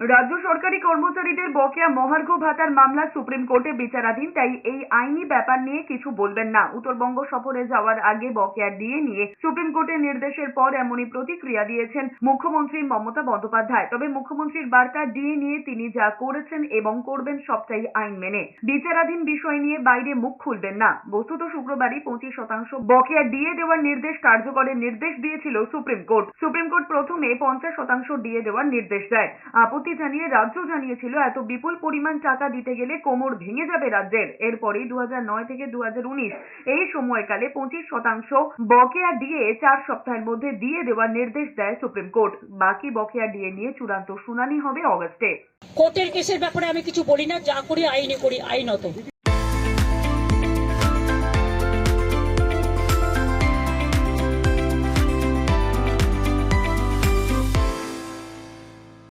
রাজ্য সরকারি কর্মচারীদের বকেয়া মহার্ঘ ভাতার মামলা সুপ্রিম কোর্টে বিচারাধীন, তাই এই আইনি ব্যাপার নিয়ে কিছু বলবেন না। উত্তরবঙ্গ সফরে যাওয়ার আগে বকেয়া ডিএ নিয়ে সুপ্রিম কোর্টের নির্দেশের পর এমনই প্রতিক্রিয়া দিয়েছেন মুখ্যমন্ত্রী মমতা বন্দ্যোপাধ্যায়। তবে মুখ্যমন্ত্রীর বার্তা, ডিএ নিয়ে তিনি যা করেছেন এবং করবেন সবটাই আইন মেনে। বিচারাধীন বিষয় নিয়ে বাইরে মুখ খুলবেন না। বস্তুত শুক্রবারই 25% বকেয়া ডিএ দেওয়ার নির্দেশ কার্যকরের নির্দেশ দিয়েছিল সুপ্রিম কোর্ট। সুপ্রিম কোর্ট প্রথমে 50% ডিএ দেওয়ার নির্দেশ দেয়। আপত্তি জানিয়ে রাজ্য জানিয়েছিল এত বিপুল পরিমাণ টাকা দিতে গেলে কোমর ভেঙে যাবে রাজ্যের। এরপরই 2009 থেকে 2019 এই সময়কালে 25% বকেয়া ডিএ 4 সপ্তাহের মধ্যে দিয়ে দেওয়ার নির্দেশ দেয় সুপ্রিম কোর্ট। বাকি বকেয়া ডিএ নিয়ে চূড়ান্ত শুনানি হবে অগস্টে। কোর্টের কেসের ব্যাপারে আমি কিছু বলি না, যা করি আইনে করি, আইনত।